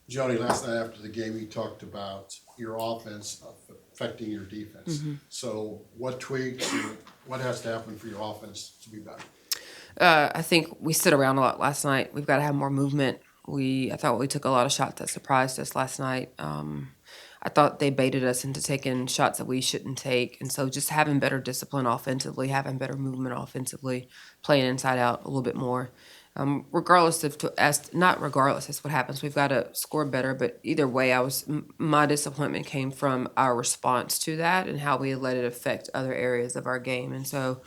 Joni, last night after the game, you talked about your offense affecting your defense. So what tweaks or what has to happen for your offense to be better? I think we stood around a lot last night. We've got to have more movement. I thought we took a lot of shots that surprised us last night. I thought they baited us into taking shots that we shouldn't take, and so just having better discipline offensively, having better movement offensively, playing inside out a little bit more. Regardless of as not regardless, that's what happens. We've got to score better, but either way, my disappointment came from our response to that and how we let it affect other areas of our game, and so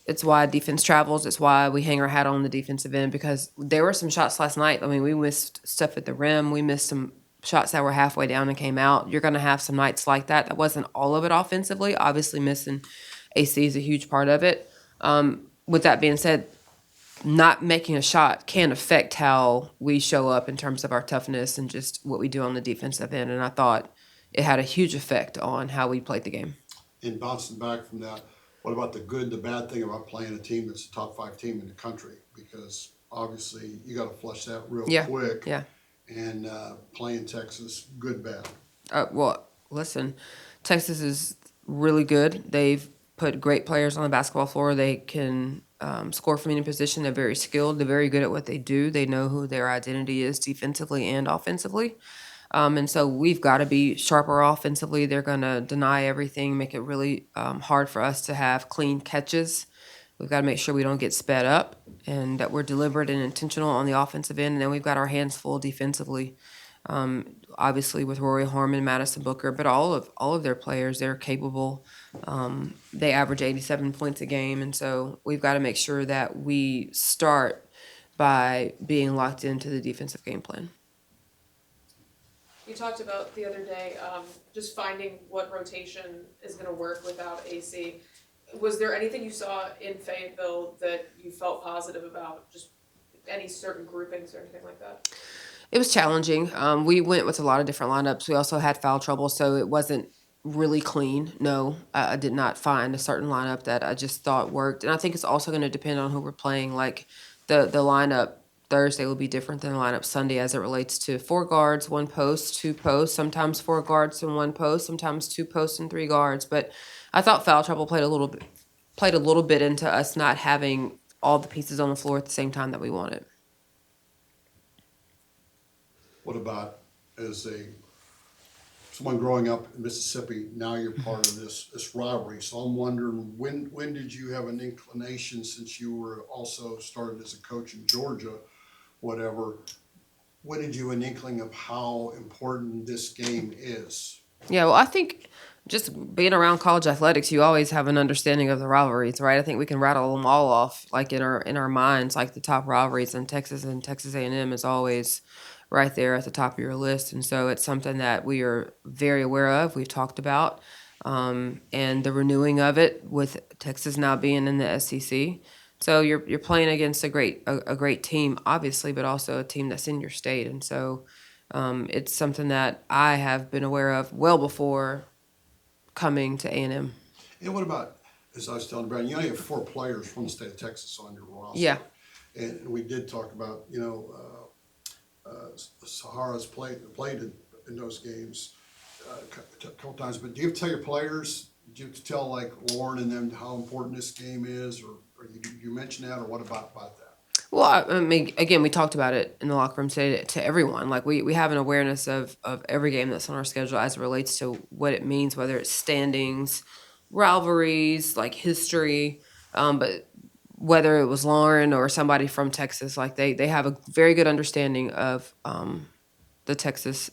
it's why defense travels. It's why we hang our hat on the defensive end because there were some shots last night. I mean, we missed stuff at the rim. We missed some shots that were halfway down and came out. You're going to have some nights like that. That wasn't all of it offensively. Obviously, missing AC is a huge part of it. With that being said, not making a shot can affect how we show up in terms of our toughness and just what we do on the defensive end. And I thought it had a huge effect on how we played the game. And bouncing back from that, what about the good, the bad thing about playing a team that's a top five team in the country? Because obviously you got to flush that real Yeah. quick. Yeah. And playing Texas, good, bad. Well, listen, Texas is really good. They've put great players on the basketball floor. They can score from any position. They're very skilled. They're very good at what they do. They know who their identity is defensively and offensively. And so we've got to be sharper offensively. They're going to deny everything, make it really hard for us to have clean catches. We've got to make sure we don't get sped up and that we're deliberate and intentional on the offensive end. And then we've got our hands full defensively. Obviously with Rory Harmon, Madison Booker, but all of their players, they're capable. They average 87 points a game, and so we've got to make sure that we start by being locked into the defensive game plan. You talked about the other day, just finding what rotation is going to work without AC. Was there anything you saw in Fayetteville that you felt positive about? Just any certain groupings or anything like that? It was challenging. We went with a lot of different lineups. We also had foul trouble, so it wasn't really clean. No, I did not find a certain lineup that I just thought worked. And I think it's also going to depend on who we're playing. Like the lineup Thursday will be different than the lineup Sunday as it relates to 4 guards, 1 post, 2 posts, sometimes 4 guards and 1 post, sometimes 2 posts and 3 guards. But I thought foul trouble played a little bit into us not having all the pieces on the floor at the same time that we wanted. What about as someone growing up in Mississippi, now you're part of this rivalry. So I'm wondering when did you have an inclination, since you were also started as a coach in Georgia, whatever, when did you have an inkling of how important this game is? Yeah, well, I think just being around college athletics, you always have an understanding of the rivalries, right? I think we can rattle them all off, like in our minds, like the top rivalries. And Texas A&M is always right there at the top of your list, and so it's something that we are very aware of. We've talked about, and the renewing of it with Texas now being in the SEC. So you're playing against a great team, obviously, but also a team that's in your state, and so it's something that I have been aware of well before coming to A&M. And what about, as I was telling Brandon, you only have 4 players from the state of Texas on your roster. Yeah. And we did talk about, Sahara's played in those games a couple times. But do you have to tell your players, do you have to tell like Lauren and them how important this game is, or you mention that, or what about that? Well, I mean, again, we talked about it in the locker room today to everyone. Like, we have an awareness of every game that's on our schedule as it relates to what it means, whether it's standings, rivalries, like history. But whether it was Lauren or somebody from Texas, like they have a very good understanding of the Texas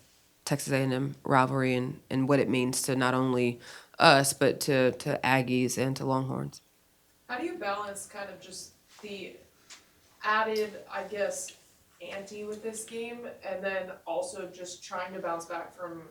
A&M rivalry and what it means to not only us, but to Aggies and to Longhorns. How do you balance kind of just the added, I guess, ante with this game, and then also just trying to bounce back from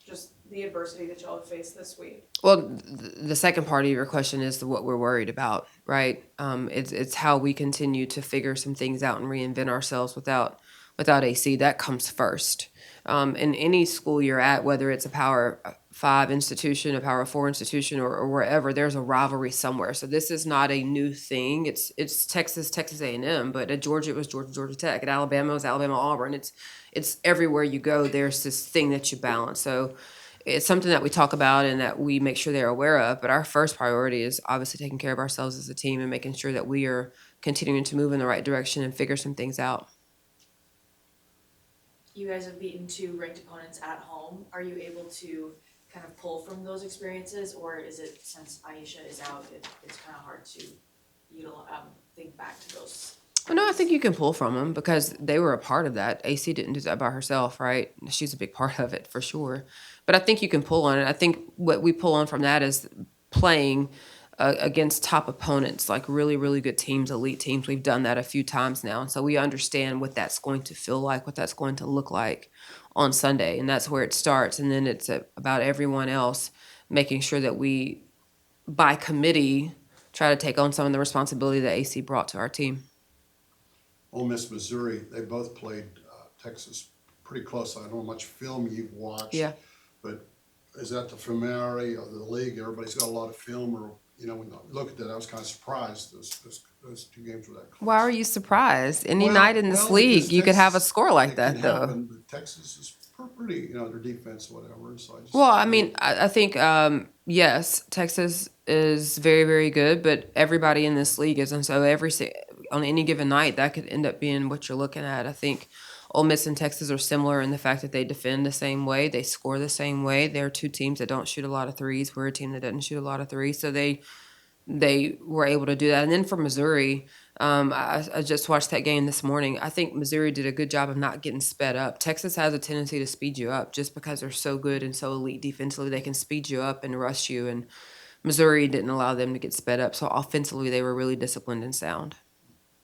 just the adversity that y'all have faced this week? Well, the second part of your question is what we're worried about, right? It's how we continue to figure some things out and reinvent ourselves without AC. That comes first. In any school you're at, whether it's a Power 5 institution, a Power 4 institution, or wherever, there's a rivalry somewhere. So this is not a new thing. It's Texas A&M, but at Georgia it was Georgia Tech. At Alabama it was Alabama Auburn. It's it's everywhere you go, there's this thing that you balance. So it's something that we talk about and that we make sure they're aware of. But our first priority is obviously taking care of ourselves as a team and making sure that we are continuing to move in the right direction and figure some things out. You guys have beaten 2 ranked opponents at home. Are you able to kind of pull from those experiences, or is it, since Aisha is out, it's kind of hard to think back to those? Well, no, I think you can pull from them because they were a part of that. AC didn't do that by herself, right? She's a big part of it for sure. But I think you can pull on it. I think what we pull on from that is playing against top opponents, like really, really good teams, elite teams. We've done that a few times now. And so we understand what that's going to feel like, what that's going to look like on Sunday. And that's where it starts. And then it's about everyone else making sure that we, by committee, try to take on some of the responsibility that AC brought to our team. Ole Miss, Missouri, they both played Texas pretty close. I don't know how much film you've watched. Yeah. But is that the familiarity of the league? Everybody's got a lot of film, or, when I look at that, I was kind of surprised those 2 games were that close. Why are you surprised? Any Well- night in this well, league, because you could have a Texas- score like it that, can though. happen, but Texas is pretty, their defense, whatever, so I just. Well, I mean, I think, yes, Texas is very, very good, but everybody in this league is. And so on any given night, that could end up being what you're looking at. I think Ole Miss and Texas are similar in the fact that they defend the same way. They score the same way. They're 2 teams that don't shoot a lot of threes. We're a team that doesn't shoot a lot of threes. So they were able to do that. And then for Missouri, I just watched that game this morning. I think Missouri did a good job of not getting sped up. Texas has a tendency to speed you up just because they're so good and so elite defensively. They can speed you up and rush you. And Missouri didn't allow them to get sped up. So offensively, they were really disciplined and sound.